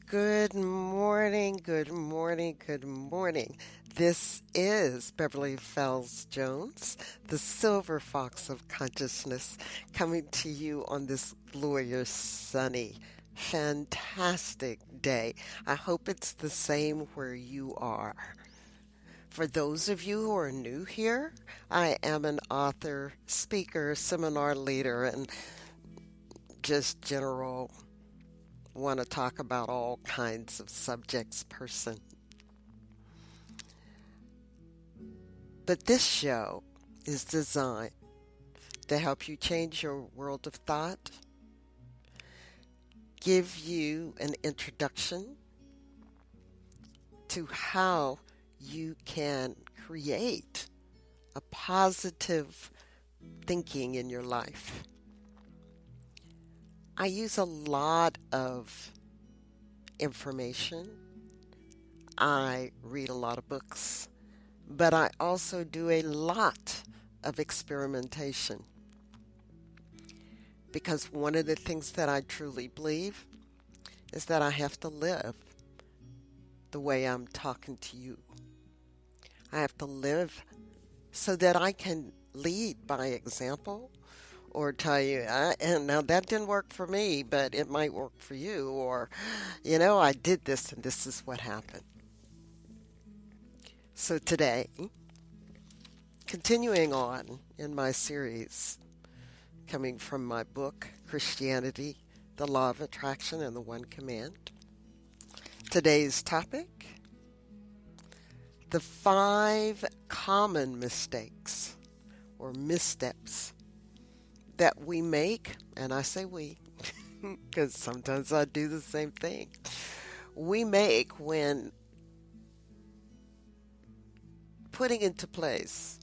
Good morning, good morning, good morning. This is Beverly-fells-Jones, the silver fox of consciousness, coming to you on this glorious, sunny, fantastic day. I hope it's the same where you are. For those of you who are new here, I am an author, speaker, seminar leader, and just general want to talk about all kinds of subjects person. But this show is designed to help you change your world of thought, give you an introduction to how you can create a positive thinking in your life. I use a lot of information. I read a lot of books, but I also do a lot of experimentation. Because one of the things that I truly believe is that I have to live the way I'm talking to you. I have to live so that I can lead by example or tell you, and now that didn't work for me, but it might work for you, or, I did this and this is what happened. So today, continuing on in my series, coming from my book, Christianity, the Law of Attraction and the One Command. Today's topic, the 5 common mistakes or missteps that we make, and I say we, because sometimes I do the same thing. We make when putting into place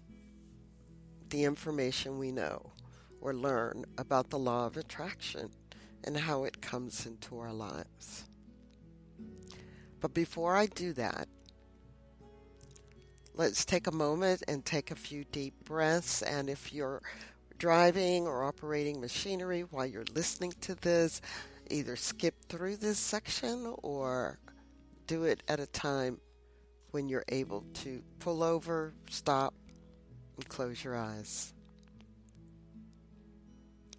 the information we know or learn about the law of attraction and how it comes into our lives. But before I do that, let's take a moment and take a few deep breaths. And if you're driving or operating machinery while you're listening to this, either skip through this section or do it at a time when you're able to pull over, stop, and close your eyes.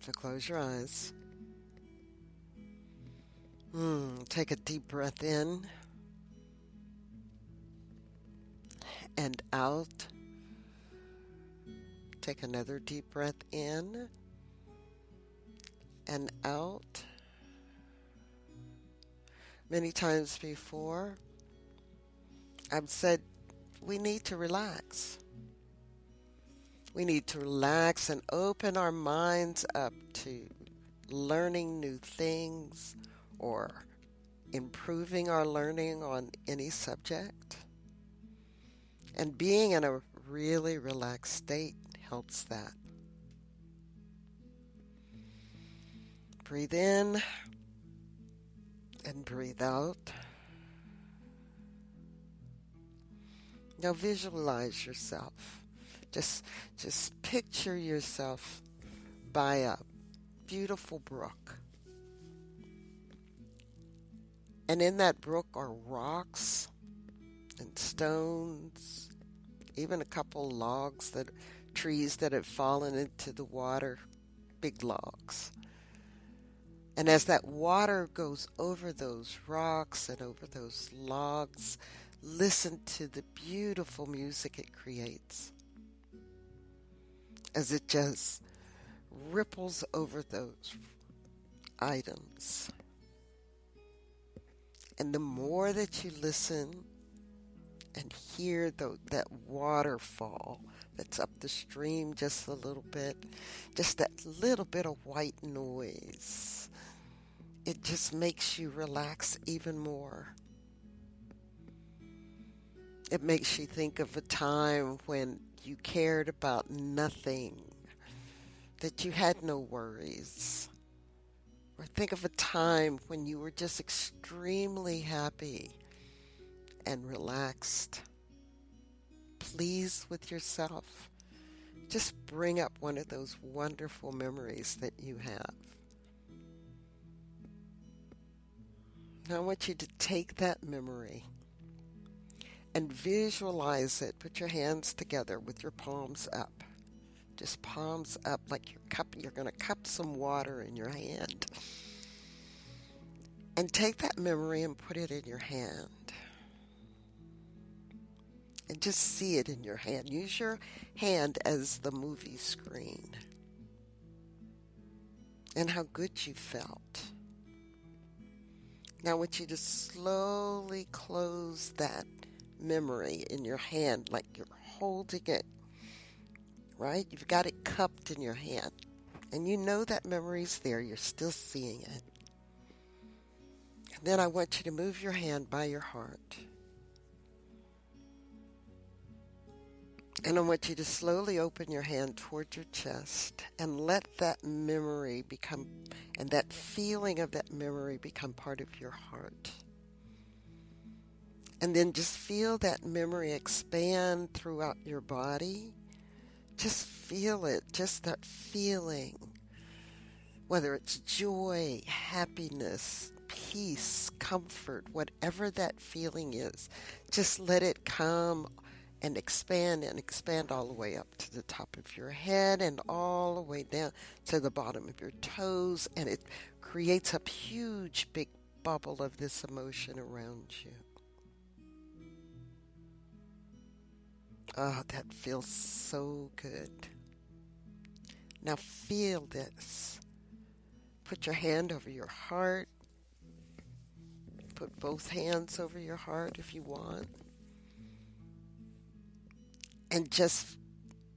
So close your eyes. Take a deep breath in and out. Take another deep breath in and out. Many times before, I've said we need to relax. We need to relax and open our minds up to learning new things or improving our learning on any subject. And being in a really relaxed state helps that. Breathe in and breathe out. Now visualize yourself. Just picture yourself by a beautiful brook. And in that brook are rocks and stones, even a couple trees that have fallen into the water, big logs. And as that water goes over those rocks and over those logs, listen to the beautiful music it creates as it just ripples over those items. And the more that you listen and hear that waterfall that's up the stream just a little bit, just that little bit of white noise, it just makes you relax even more. It makes you think of a time when you cared about nothing, that you had no worries. Or think of a time when you were just extremely happy and relaxed, pleased with yourself. Just bring up one of those wonderful memories that you have. Now I want you to take that memory and visualize it. Put your hands together with your palms up. Just palms up like you're going to cup some water in your hand. And take that memory and put it in your hand. And just see it in your hand. Use your hand as the movie screen. And how good you felt. Now I want you to slowly close that memory in your hand like you're holding it, right? You've got it cupped in your hand. And you know that memory's there. You're still seeing it. And then I want you to move your hand by your heart. And I want you to slowly open your hand toward your chest and let that memory become, and that feeling of that memory become part of your heart. And then just feel that memory expand throughout your body. Just feel it, just that feeling. Whether it's joy, happiness, peace, comfort, whatever that feeling is, just let it come and expand all the way up to the top of your head and all the way down to the bottom of your toes. And it creates a huge big bubble of this emotion around you. Oh, that feels so good. Now feel this. Put your hand over your heart. Put both hands over your heart if you want. And just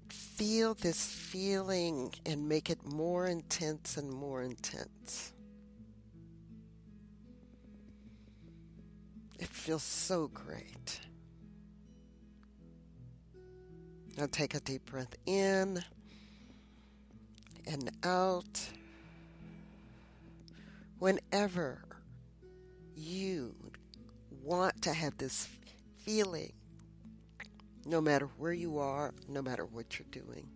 feel this feeling and make it more intense and more intense. It feels so great. Now take a deep breath in and out. Whenever you want to have this feeling, no matter where you are, no matter what you're doing,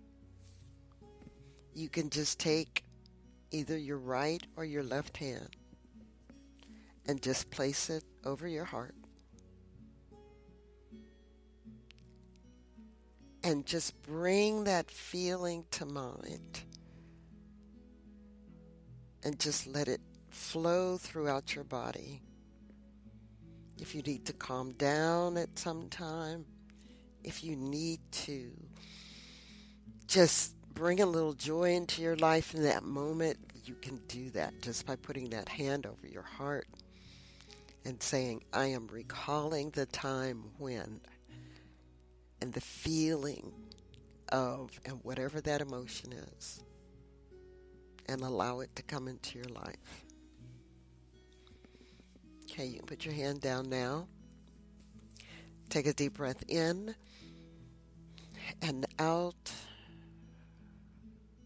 you can just take either your right or your left hand and just place it over your heart. And just bring that feeling to mind. And just let it flow throughout your body. If you need to calm down at some time, if you need to just bring a little joy into your life in that moment, you can do that just by putting that hand over your heart and saying, I am recalling the time when, and the feeling of, and whatever that emotion is, and allow it to come into your life. Okay, you can put your hand down now. Take a deep breath in and out.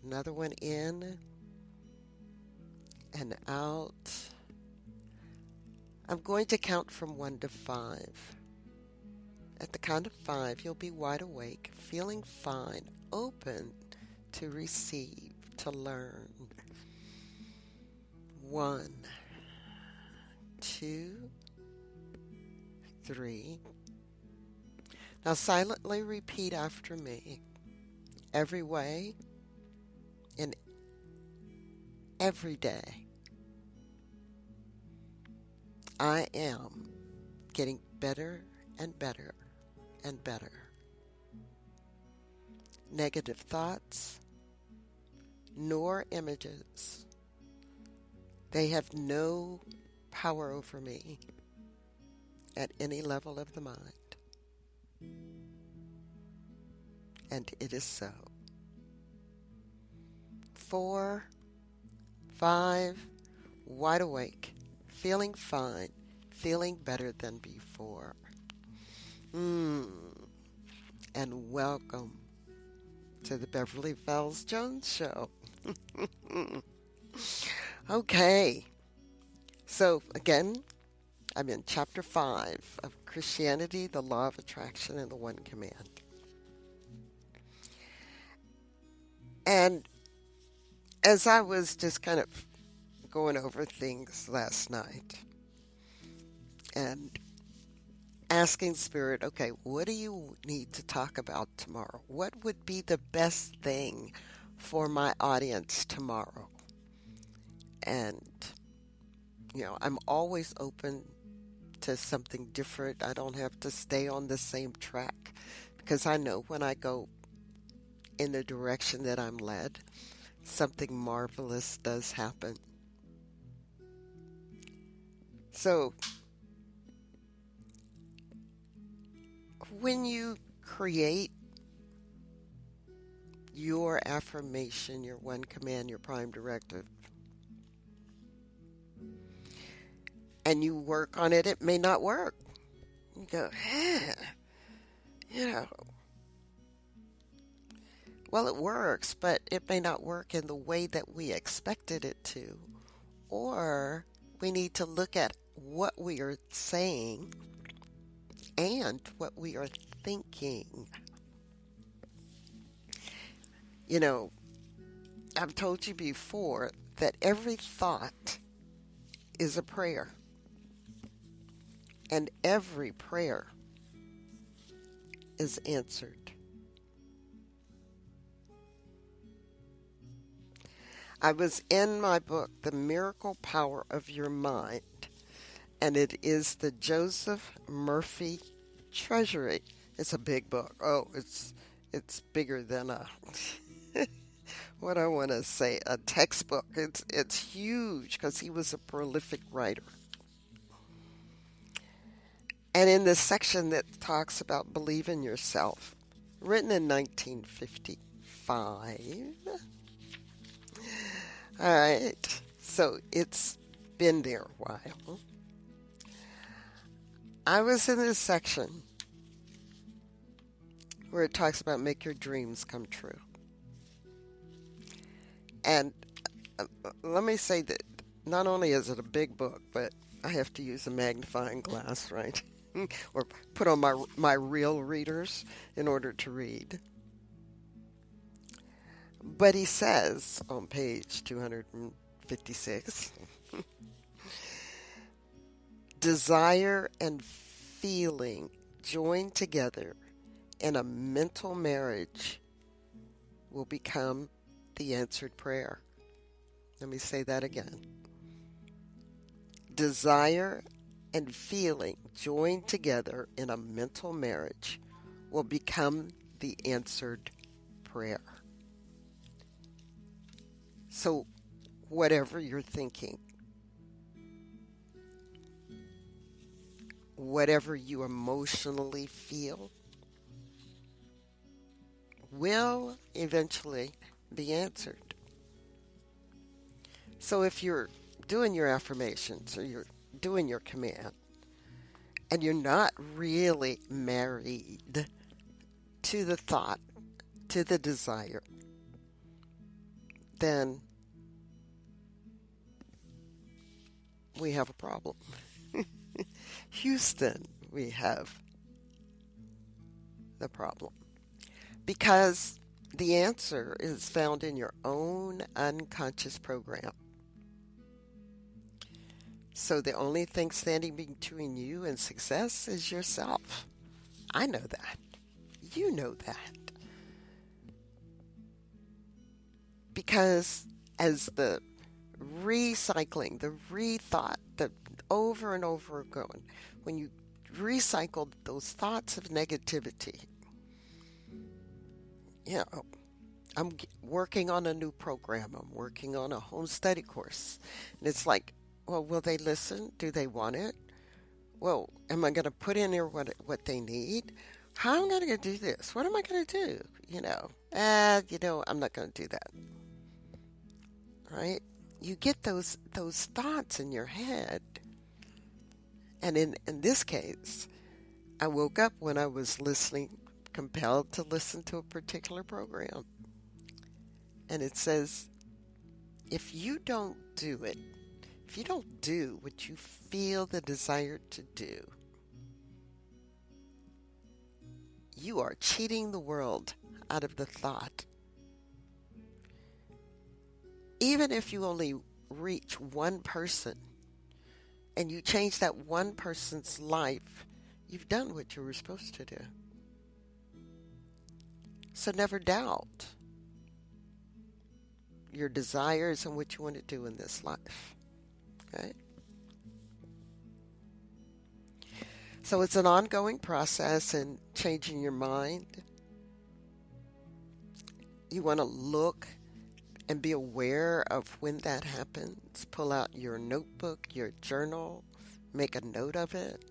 Another one in and out. I'm going to count from 1 to 5. At the count of 5, you'll be wide awake, feeling fine, open to receive, to learn. 1, 2, 3. Now silently repeat after me. Every way, in every day, I am getting better and better and better. Negative thoughts, nor images, they have no power over me at any level of the mind. And it is so. 4, 5, wide awake, feeling fine, feeling better than before. And welcome to the Beverly-Fells-Jones Show. Okay, so again, I'm in Chapter 5 of Christianity, the Law of Attraction, and the One Command. And as I was just kind of going over things last night, and asking Spirit, okay, what do you need to talk about tomorrow? What would be the best thing for my audience tomorrow? And, I'm always open to something different. I don't have to stay on the same track because I know when I go in the direction that I'm led, something marvelous does happen. So, when you create your affirmation, your one command, your prime directive, and you work on it, it may not work. You go, you know, well, it works, but it may not work in the way that we expected it to. Or we need to look at what we are saying and what we are thinking. I've told you before that every thought is a prayer, and every prayer is answered. I was in my book, The Miracle Power of Your Mind, and it is the Joseph Murphy Treasury. It's a big book. Oh, it's bigger than a what I want to say, a textbook. It's huge because he was a prolific writer. And in the section that talks about believe in yourself, written in 1955. All right, so it's been there a while. I was in this section where it talks about make your dreams come true. And let me say that not only is it a big book, but I have to use a magnifying glass, right? Or put on my real readers in order to read. But he says on page 256, desire and feeling joined together in a mental marriage will become the answered prayer. Let me say that again. Desire and feeling joined together in a mental marriage will become the answered prayer. So, whatever you're thinking, whatever you emotionally feel, will eventually be answered. So if you're doing your affirmations or you're doing your command and you're not really married to the thought, to the desire, then we have a problem. Houston, we have the problem. Because the answer is found in your own unconscious program. So the only thing standing between you and success is yourself. I know that. You know that. Because as the recycling, the rethought, the over and over again, when you recycle those thoughts of negativity, I'm working on a new program. I'm working on a home study course. And it's like, well, will they listen? Do they want it? Well, am I going to put in there what they need? How am I going to do this? What am I going to do? I'm not going to do that. Right? You get those thoughts in your head. And in this case, I woke up when I was compelled to listen to a particular program. And it says, if you don't do it, if you don't do what you feel the desire to do, you are cheating the world out of the thought. Even if you only reach one person, and you change that one person's life, you've done what you were supposed to do. So never doubt your desires and what you want to do in this life. Okay? So it's an ongoing process in changing your mind. You want to look and be aware of when that happens. Pull out your notebook, your journal, make a note of it.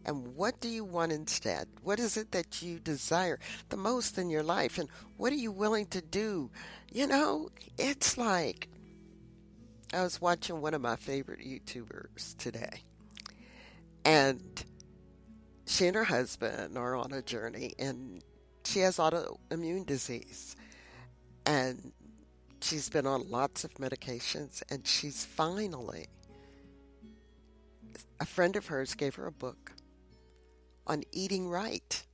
And what do you want instead? What is it that you desire the most in your life? And what are you willing to do? You know, it's like I was watching one of my favorite YouTubers today. And she and her husband are on a journey, and she has autoimmune disease. And she's been on lots of medications, and she's finally, a friend of hers gave her a book on eating right.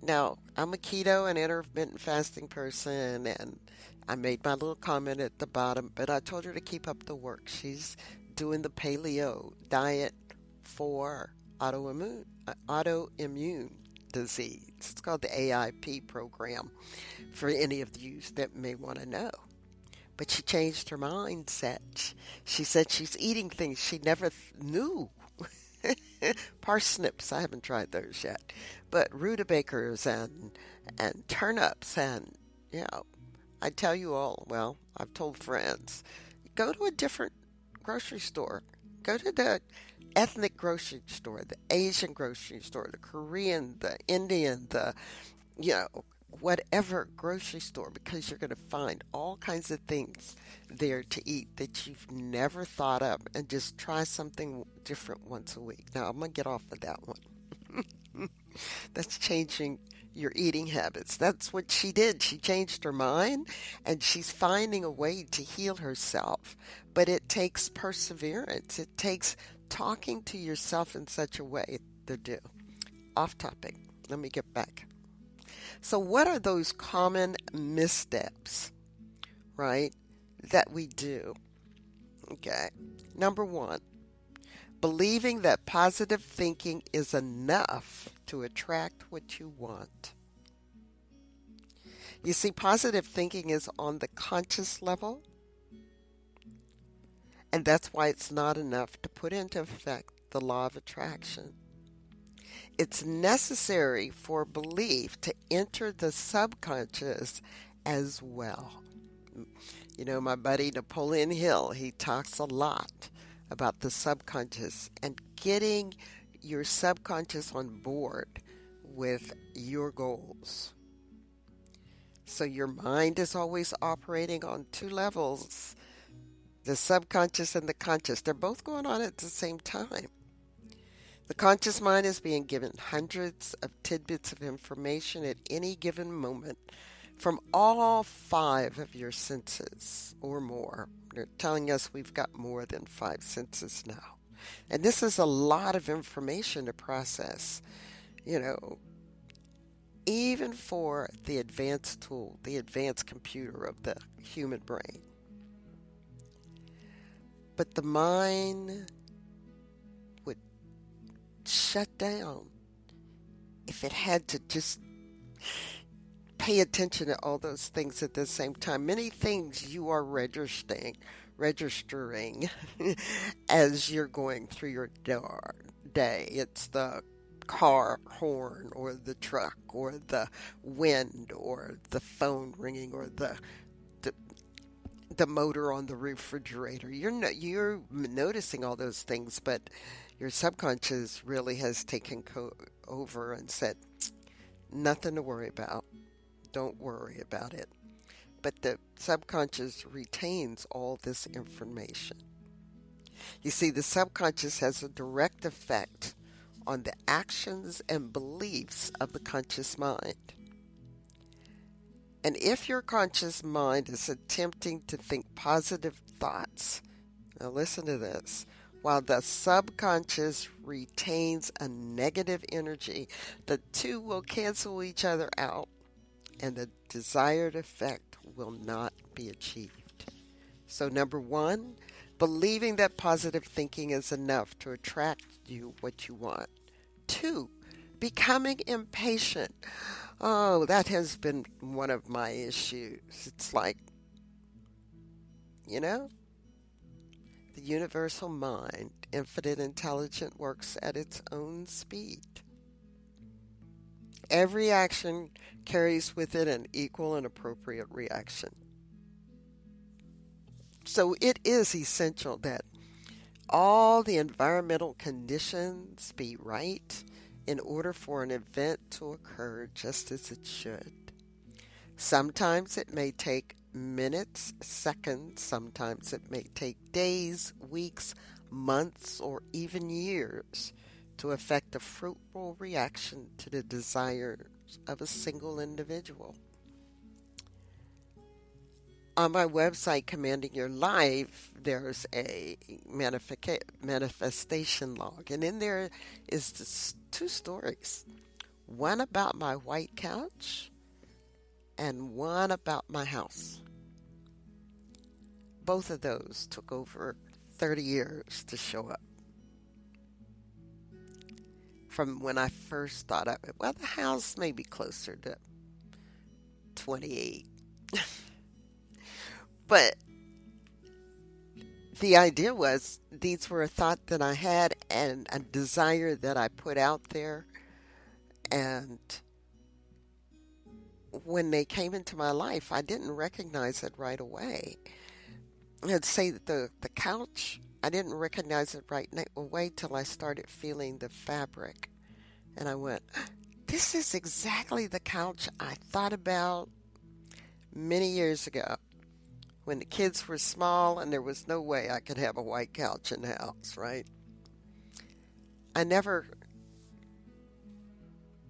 Now, I'm a keto and intermittent fasting person, and I made my little comment at the bottom, but I told her to keep up the work. She's doing the paleo diet for autoimmune disease. It's called the AIP program for any of you that may want to know. But she changed her mindset. She said she's eating things she never knew. Parsnips, I haven't tried those yet. But rutabagas and turnips and, you know, I tell you all, well, I've told friends, go to a different grocery store. Go to the ethnic grocery store, the Asian grocery store, the Korean, the Indian, the, you know, whatever grocery store, because you're going to find all kinds of things there to eat that you've never thought of, and just try something different once a week. Now, I'm going to get off of that one. That's changing your eating habits. That's what she did. She changed her mind, and she's finding a way to heal herself. But it takes perseverance. It takes talking to yourself in such a way to do. Off topic. Let me get back. So what are those common missteps, right, that we do? Okay. Number one, believing that positive thinking is enough to attract what you want. You see, positive thinking is on the conscious level, and that's why it's not enough to put into effect the law of attraction. It's necessary for belief to enter the subconscious as well. You know, my buddy Napoleon Hill, he talks a lot about the subconscious and getting your subconscious on board with your goals. So your mind is always operating on two levels, the subconscious and the conscious. They're both going on at the same time. The conscious mind is being given hundreds of tidbits of information at any given moment from all five of your senses or more. They're telling us we've got more than five senses now. And this is a lot of information to process, you know, even for the advanced tool, the advanced computer of the human brain. But the mind would shut down if it had to just pay attention to all those things at the same time. Many things you are registering as you're going through your day. It's the car horn or the truck or the wind or the phone ringing or the motor on the refrigerator. You're noticing all those things, but your subconscious really has taken over and said, nothing to worry about. Don't worry about it. But the subconscious retains all this information. You see, the subconscious has a direct effect on the actions and beliefs of the conscious mind. And if your conscious mind is attempting to think positive thoughts, now listen to this, while the subconscious retains a negative energy, the two will cancel each other out, and the desired effect will not be achieved. So number one, believing that positive thinking is enough to attract you what you want. 2, becoming impatient. Oh, that has been one of my issues. It's like, you know, the universal mind, infinite intelligent, works at its own speed. Every action carries with it an equal and appropriate reaction. So it is essential that all the environmental conditions be right in order for an event to occur just as it should. Sometimes it may take minutes, seconds, sometimes it may take days, weeks, months, or even years to effect a fruitful reaction to the desires of a single individual. On my website, Commanding Your Life, there's a manifestation log, and in there is this 2 stories. One about my white couch and one about my house. Both of those took over 30 years to show up. From when I first thought of it, well, the house may be closer to 28. But the idea was these were a thought that I had and a desire that I put out there. And when they came into my life, I didn't recognize it right away. I'd say that the couch, I didn't recognize it right away till I started feeling the fabric. And I went, this is exactly the couch I thought about many years ago when the kids were small and there was no way I could have a white couch in the house, right? I never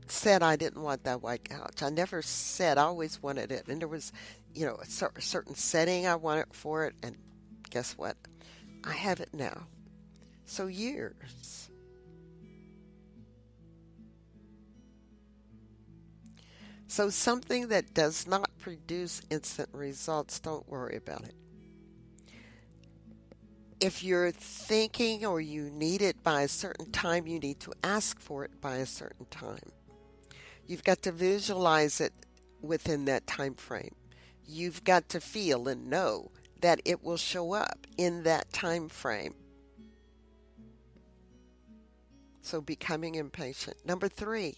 said I didn't want that white couch. I never said I always wanted it. And there was, a certain setting I wanted for it. And guess what? I have it now. So years. So something that does not produce instant results, don't worry about it. If you're thinking or you need it by a certain time, you need to ask for it by a certain time. You've got to visualize it within that time frame. You've got to feel and know that it will show up in that time frame. So becoming impatient. Number 3,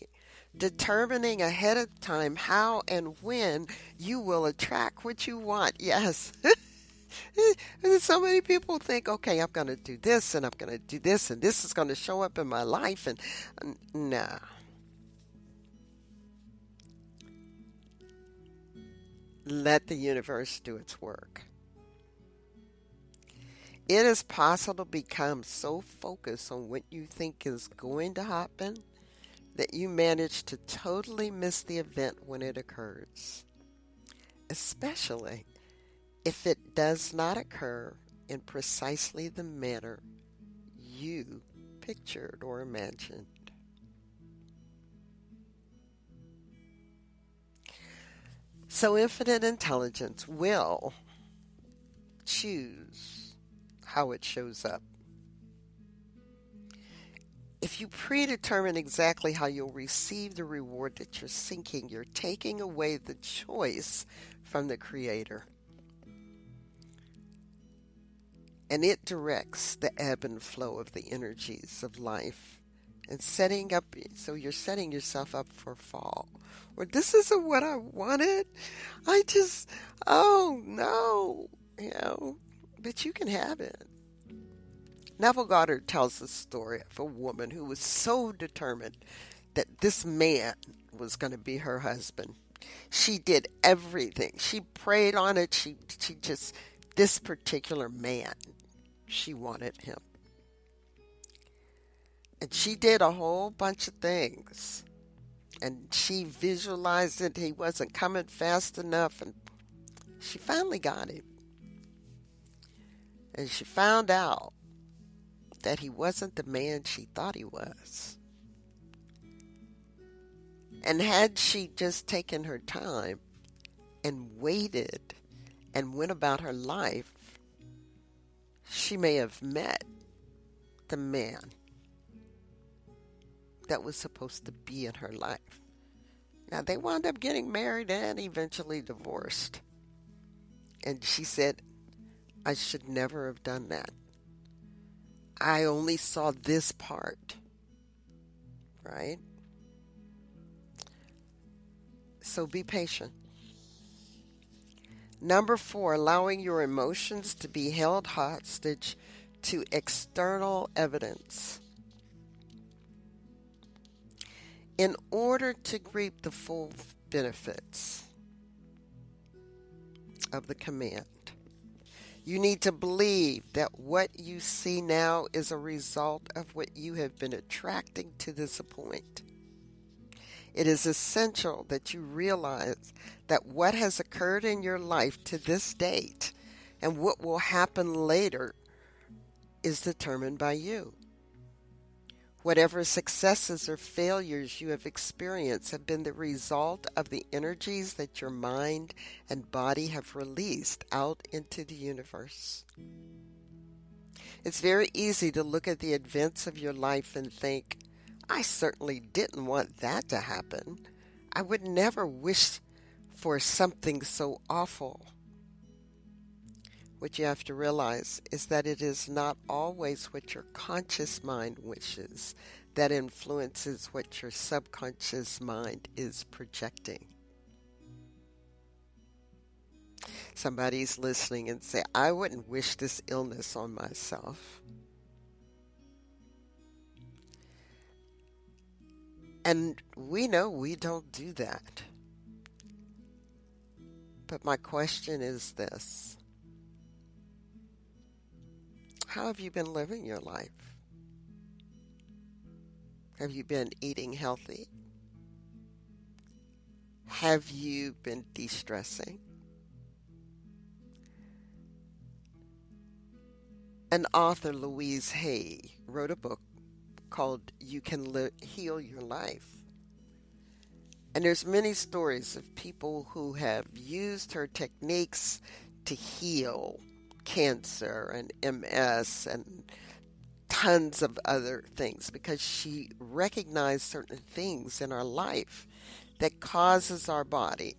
determining ahead of time how and when you will attract what you want. Yes. So many people think, okay, I'm going to do this and I'm going to do this and this is going to show up in my life. And nah. Let the universe do its work. It is possible to become so focused on what you think is going to happen that you manage to totally miss the event when it occurs, especially if it does not occur in precisely the manner you pictured or imagined. So infinite intelligence will choose how it shows up. If you predetermine exactly how you'll receive the reward that you're seeking, you're taking away the choice from the Creator. And it directs the ebb and flow of the energies of life and so you're setting yourself up for a fall. Or this isn't what I wanted. Oh no, but you can have it. Neville Goddard tells the story of a woman who was so determined that this man was going to be her husband. She did everything. She prayed on it. She just, this particular man, she wanted him. And she did a whole bunch of things. And she visualized it. He wasn't coming fast enough. And she finally got him. And she found out that he wasn't the man she thought he was. And had she just taken her time and waited and went about her life, she may have met the man that was supposed to be in her life. Now, they wound up getting married and eventually divorced. And she said, I should never have done that. I only saw this part, right? So be patient. Number 4, allowing your emotions to be held hostage to external evidence. In order to reap the full benefits of the command, you need to believe that what you see now is a result of what you have been attracting to this point. It is essential that you realize that what has occurred in your life to this date and what will happen later is determined by you. Whatever successes or failures you have experienced have been the result of the energies that your mind and body have released out into the universe. It's very easy to look at the events of your life and think, I certainly didn't want that to happen. I would never wish for something so awful. What you have to realize is that it is not always what your conscious mind wishes that influences what your subconscious mind is projecting. Somebody's listening and say, I wouldn't wish this illness on myself. And we know we don't do that. But my question is this. How have you been living your life? Have you been eating healthy? Have you been de-stressing? An author, Louise Hay, wrote a book called You Can Heal Your Life. And there's many stories of people who have used her techniques to heal cancer and MS and tons of other things because she recognized certain things in our life that causes our body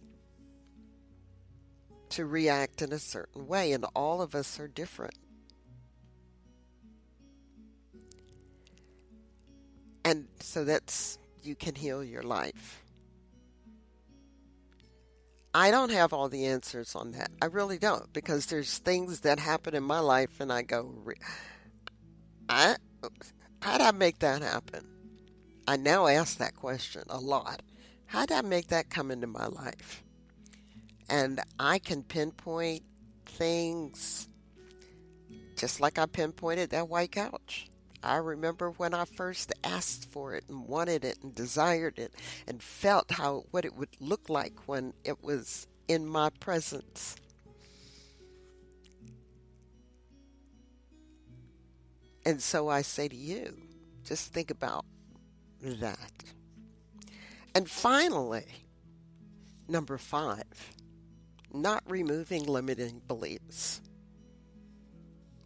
to react in a certain way, and all of us are different. And so that's, you can heal your life. I don't have all the answers on that. I really don't, because there's things that happen in my life and I go, how'd I make that happen? I now ask that question a lot. How'd I make that come into my life? And I can pinpoint things just like I pinpointed that white couch. I remember when I first asked for it and wanted it and desired it and felt what it would look like when it was in my presence. And so I say to you, just think about that. And finally, number 5, not removing limiting beliefs.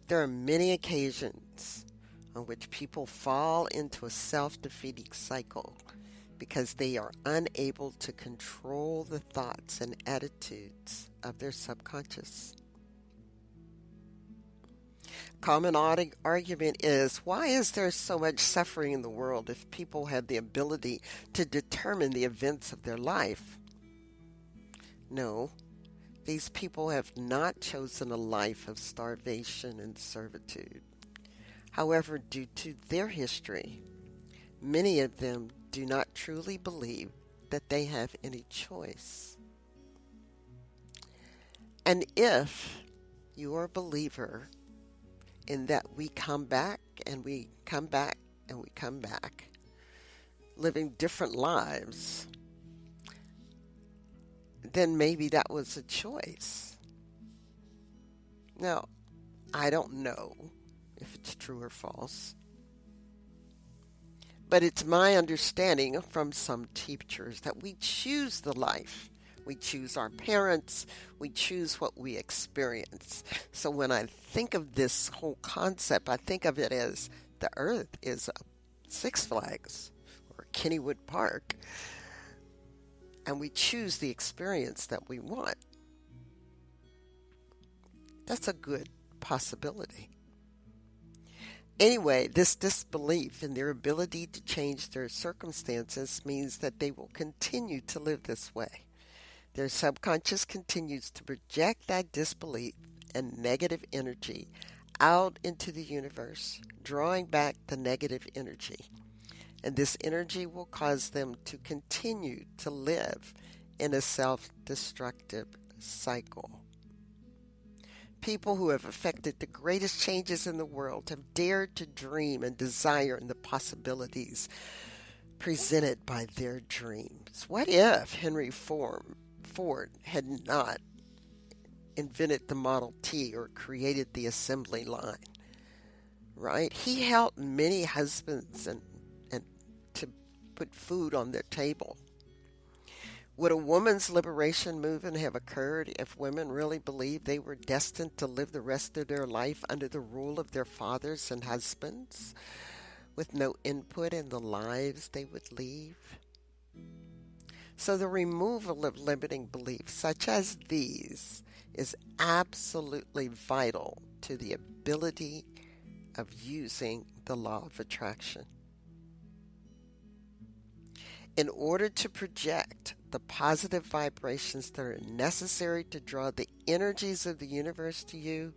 There are many occasions on which people fall into a self-defeating cycle because they are unable to control the thoughts and attitudes of their subconscious. Common argument is, why is there so much suffering in the world if people have the ability to determine the events of their life? No, these people have not chosen a life of starvation and servitude. However, due to their history, many of them do not truly believe that they have any choice. And if you are a believer in that we come back and we come back and we come back, living different lives, then maybe that was a choice. Now, I don't know if it's true or false, but it's my understanding from some teachers that we choose the life We choose our parents. We choose what we experience. So when I think of this whole concept, I think of it as the earth is a Six Flags or Kennywood Park, and we choose the experience that we want. That's a good possibility. Anyway, this disbelief in their ability to change their circumstances means that they will continue to live this way. Their subconscious continues to project that disbelief and negative energy out into the universe, drawing back the negative energy. And this energy will cause them to continue to live in a self-destructive cycle. People who have effected the greatest changes in the world have dared to dream and desire in the possibilities presented by their dreams. What if Henry Ford had not invented the Model T or created the assembly line? Right? He helped many husbands and to put food on their table. Would a woman's liberation movement have occurred if women really believed they were destined to live the rest of their life under the rule of their fathers and husbands, with no input in the lives they would leave? So the removal of limiting beliefs such as these is absolutely vital to the ability of using the law of attraction. In order to project the positive vibrations that are necessary to draw the energies of the universe to you,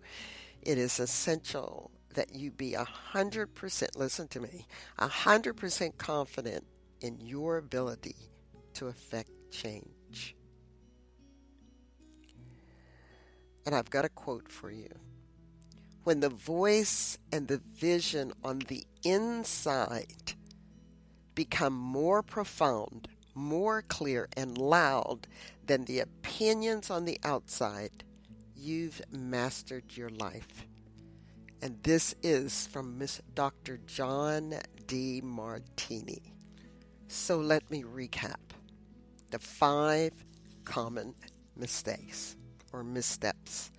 it is essential that you be 100%, listen to me, 100% confident in your ability to affect change. And I've got a quote for you. When the voice and the vision on the inside become more profound, more clear and loud than the opinions on the outside, you've mastered your life. And this is from Dr. John D. Martini. So let me recap the 5 common mistakes or missteps.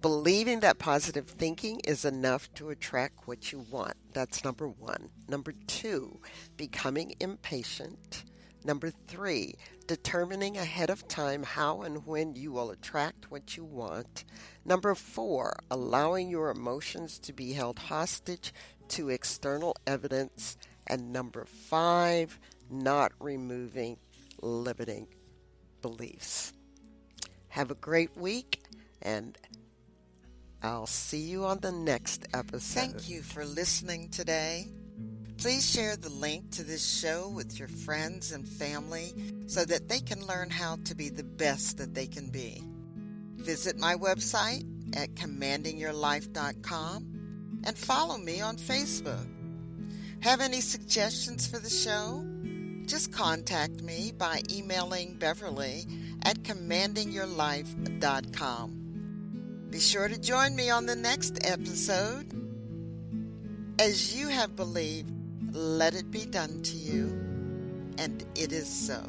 Believing that positive thinking is enough to attract what you want. That's number 1. Number 2, becoming impatient. Number 3, determining ahead of time how and when you will attract what you want. Number 4, allowing your emotions to be held hostage to external evidence. And number 5, not removing limiting beliefs. Have a great week, and I'll see you on the next episode. Thank you for listening today. Please share the link to this show with your friends and family so that they can learn how to be the best that they can be. Visit my website at commandingyourlife.com and follow me on Facebook. Have any suggestions for the show? Just contact me by emailing Beverly at commandingyourlife.com. Be sure to join me on the next episode. As you have believed, let it be done to you, and it is so.